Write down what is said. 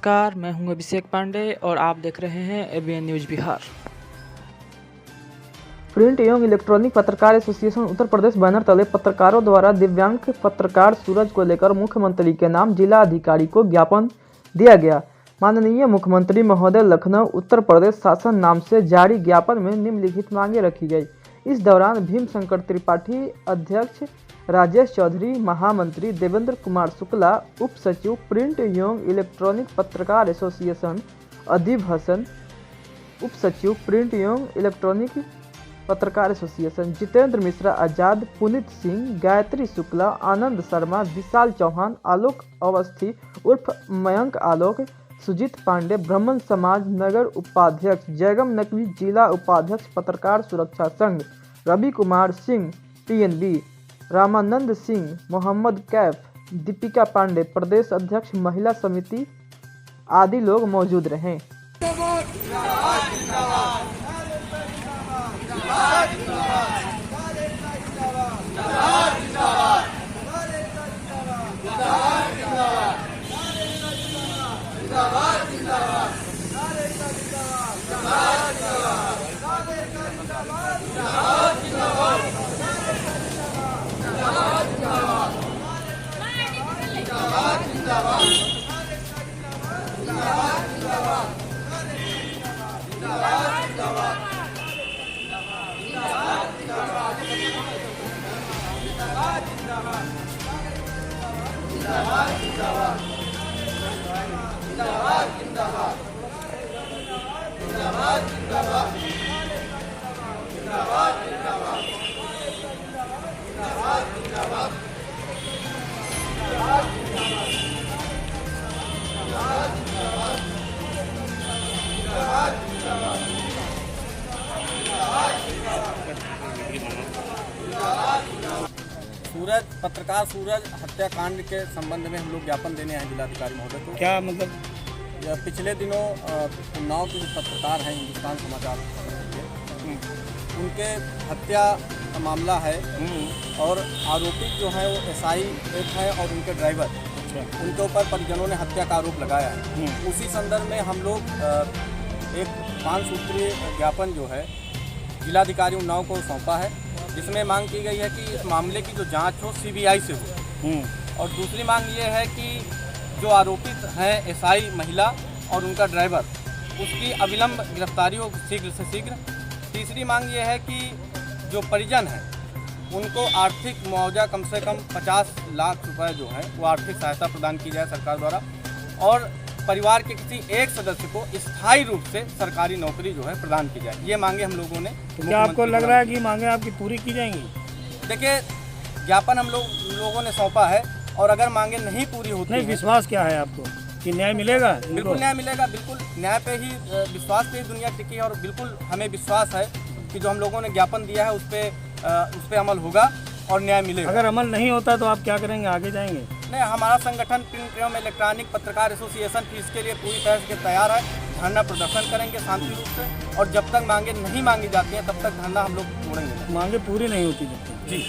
नमस्कार, मैं हूं अभिषेक पांडे और आप देख रहे हैं एबीएन न्यूज़ बिहार। प्रिंट एवं इलेक्ट्रॉनिक पत्रकार एसोसिएशन उत्तर प्रदेश बैनर तले पत्रकारों द्वारा दिव्यांग पत्रकार सूरज को लेकर मुख्यमंत्री के नाम जिला अधिकारी को ज्ञापन दिया गया। माननीय मुख्यमंत्री महोदय, लखनऊ उत्तर प्रदेश शासन नाम से जारी ज्ञापन में निम्नलिखित मांगे रखी गई। इस दौरान भीम शंकर त्रिपाठी, अध्यक्ष राजेश चौधरी, महामंत्री देवेंद्र कुमार शुक्ला, उप सचिव प्रिंट एवं इलेक्ट्रॉनिक पत्रकार एसोसिएशन अदीब हसन, उप सचिव प्रिंट एवं इलेक्ट्रॉनिक पत्रकार एसोसिएशन जितेंद्र मिश्रा, आजाद, पुनीत सिंह, गायत्री शुक्ला, आनंद शर्मा, विशाल चौहान, आलोक अवस्थी उर्फ मयंक आलोक, सुजीत पांडे, ब्राह्मण समाज नगर उपाध्यक्ष, जयगम नकवी जिला उपाध्यक्ष पत्रकार सुरक्षा संघ, रवि कुमार सिंह पीएनबी, रामानंद सिंह, मोहम्मद कैफ, दीपिका पांडे प्रदेश अध्यक्ष महिला समिति आदि लोग मौजूद रहे। सूरज पत्रकार सूरज हत्याकांड के संबंध में हम लोग ज्ञापन देने हैं जिलाधिकारी महोदय को। क्या मतलब पिछले दिनों उन्नाव के जो पत्रकार हैं हिंदुस्तान समाचार के, उनके हत्या का मामला है और आरोपी जो है वो एसआई एक है और उनके ड्राइवर, उनके ऊपर परिजनों ने हत्या का आरोप लगाया है। उसी संदर्भ में हम लोग एक 5 सूत्रीय ज्ञापन जो है जिलाधिकारी उन्नाव को सौंपा है, जिसमें मांग की गई है कि इस मामले की जो जांच हो सीबीआई से हो, और दूसरी मांग ये है कि जो आरोपित हैं एसआई महिला और उनका ड्राइवर, उसकी अविलंब गिरफ्तारी हो शीघ्र से शीघ्र। तीसरी मांग ये है कि जो परिजन हैं उनको आर्थिक मुआवजा कम से कम 50 लाख रुपए जो है वो आर्थिक सहायता प्रदान की जाए सरकार द्वारा, और परिवार के किसी एक सदस्य को स्थायी रूप से सरकारी नौकरी जो है प्रदान की जाए। ये मांगे हम लोगों ने। तो क्या आपको लग रहा है कि मांगे आपकी पूरी की जाएंगी? देखिए, ज्ञापन हम लोगों ने सौंपा है और अगर मांगे नहीं पूरी होती नहीं, विश्वास क्या है आपको कि न्याय मिलेगा? बिल्कुल न्याय मिलेगा, बिल्कुल न्याय पे ही विश्वास पे ही दुनिया टिकी है और बिल्कुल हमें विश्वास है कि जो हम लोगों ने ज्ञापन दिया है उस पर अमल होगा और न्याय मिलेगा। अगर अमल नहीं होता तो आप क्या करेंगे, आगे जाएंगे? नहीं, हमारा संगठन प्रिंट एवं इलेक्ट्रॉनिक पत्रकार एसोसिएशन इसके लिए पूरी तरह से तैयार है। धरना प्रदर्शन करेंगे शांति रूप से, और जब तक मांगे नहीं मांगी जाती हैं तब तक धरना हम लोग तोड़ेंगे। मांगे पूरी नहीं होती जब तक। जी।